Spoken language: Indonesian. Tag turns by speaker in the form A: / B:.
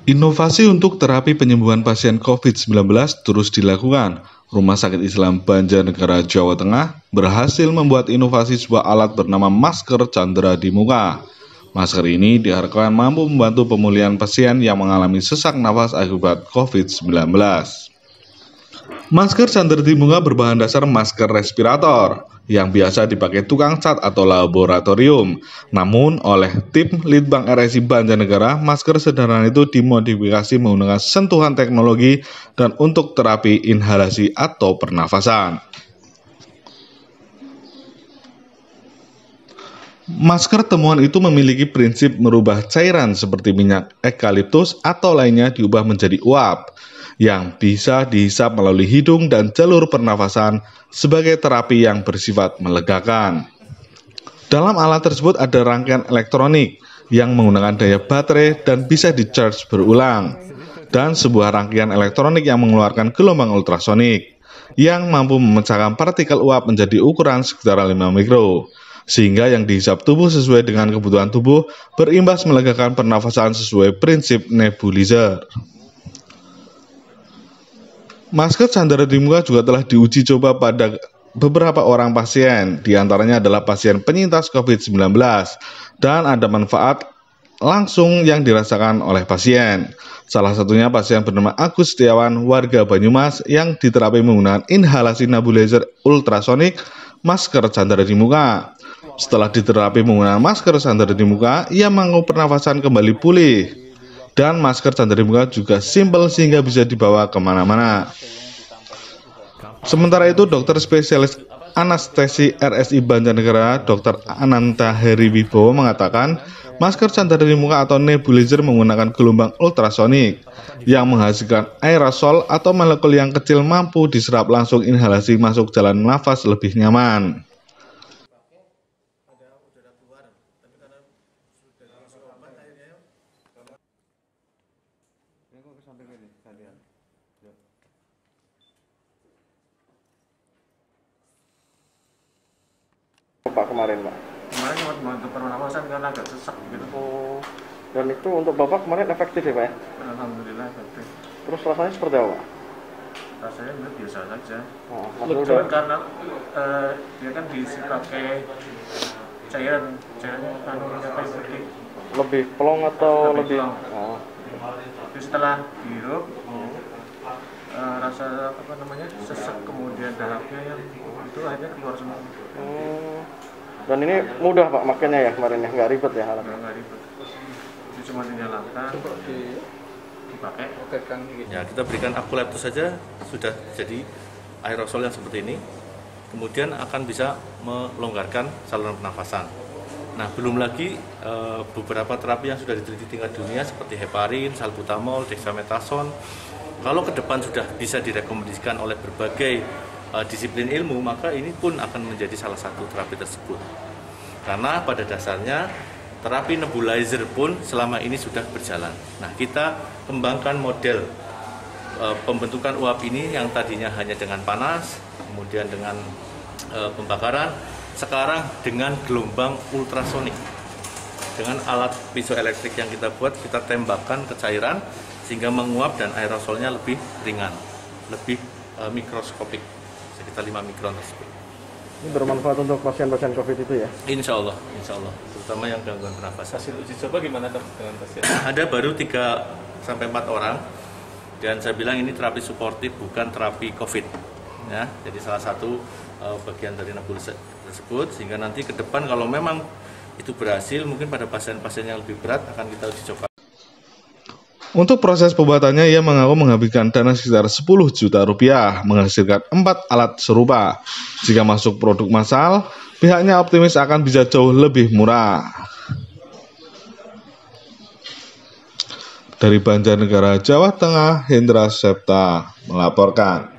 A: Inovasi untuk terapi penyembuhan pasien COVID-19 terus dilakukan. Rumah Sakit Islam Banjarnegara, Jawa Tengah berhasil membuat inovasi sebuah alat bernama masker candera di muka. Masker ini diharapkan mampu membantu pemulihan pasien yang mengalami sesak nafas akibat COVID-19. Masker candera di muka berbahan dasar masker respirator yang biasa dipakai tukang cat atau laboratorium. Namun oleh tim Litbang RSI Banjarnegara, masker sederhana itu dimodifikasi menggunakan sentuhan teknologi dan untuk terapi inhalasi atau pernafasan. Masker temuan itu memiliki prinsip merubah cairan seperti minyak eukaliptus atau lainnya diubah menjadi uap yang bisa dihisap melalui hidung dan jalur pernafasan sebagai terapi yang bersifat melegakan. Dalam alat tersebut ada rangkaian elektronik yang menggunakan daya baterai dan bisa di-charge berulang, dan sebuah rangkaian elektronik yang mengeluarkan gelombang ultrasonik yang mampu memecahkan partikel uap menjadi ukuran sekitar 5 mikro, sehingga yang dihisap tubuh sesuai dengan kebutuhan tubuh berimbas melegakan pernafasan sesuai prinsip nebulizer. Masker candera di muka juga telah diuji coba pada beberapa orang pasien, diantaranya adalah pasien penyintas COVID-19, dan ada manfaat langsung yang dirasakan oleh pasien. Salah satunya pasien bernama Agus Setiawan, warga Banyumas, yang diterapi menggunakan inhalasi nebulizer ultrasonik masker candera di muka. Setelah diterapi menggunakan masker candera di muka, ia mengalami pernafasan kembali pulih. Dan masker candera di muka juga simpel sehingga bisa dibawa kemana-mana. Sementara itu, dokter spesialis anestesi RSI Banjarnegara, Dr. Ananta Heri Wibowo mengatakan, masker candera di muka atau nebulizer menggunakan gelombang ultrasonik yang menghasilkan aerosol atau molekul yang kecil mampu diserap langsung inhalasi masuk jalan nafas lebih nyaman.
B: Pak kemarin, Pak?
C: Kemarin cuma membantu pernafasan karena agak sesak gitu.
B: Oh, dan itu untuk Bapak kemarin efektif ya, Pak?
C: Alhamdulillah efektif.
B: Terus rasanya seperti apa, Pak?
C: Rasanya biasa saja.
B: Oh,
C: Cuman karena dia kan diisi pakai cairannya kayak seperti
B: lebih pelong atau lebih?
C: pelong.
B: Oh.
C: Jadi setelah dihirup, rasa sesak kemudian dahaknya yang itu akhirnya keluar semua.
B: Dan ini mudah, Pak, makanya ya kemarin ya, nggak ribet ya alatnya?
C: Nggak ribet. Jadi cuma dinyalakan, dipakai.
D: Ya, kita berikan eukaliptus saja sudah jadi aerosol yang seperti ini. Kemudian akan bisa melonggarkan saluran pernafasan. Nah, belum lagi beberapa terapi yang sudah diteliti tingkat dunia seperti heparin, salbutamol, dexamethasone. Kalau ke depan sudah bisa direkomendasikan oleh berbagai disiplin ilmu, maka ini pun akan menjadi salah satu terapi tersebut. Karena pada dasarnya terapi nebulizer pun selama ini sudah berjalan. Nah, kita kembangkan model pembentukan uap ini yang tadinya hanya dengan panas, kemudian dengan pembakaran, sekarang dengan gelombang ultrasonik. Dengan alat piezoelektrik yang kita buat, kita tembakkan ke cairan sehingga menguap dan aerosolnya lebih ringan, lebih mikroskopik, sekitar 5 mikron tersebut.
B: Ini bermanfaat untuk pasien-pasien COVID itu ya?
D: Insya Allah, terutama yang gangguan pernafasan.
C: Hasil uji coba gimana dengan pasien?
D: Ada baru 3-4 orang, dan saya bilang ini terapi suportif, bukan terapi COVID. Ya, jadi salah satu bagian dari nebulizer tersebut, sehingga nanti ke depan kalau memang itu berhasil, mungkin pada pasien-pasien yang lebih berat akan kita uji coba.
A: Untuk proses pembuatannya, ia mengaku menghabiskan dana sekitar 10 juta rupiah, menghasilkan 4 alat serupa. Jika masuk produk massal, pihaknya optimis akan bisa jauh lebih murah. Dari Banjarnegara, Jawa Tengah, Hendra Septa melaporkan.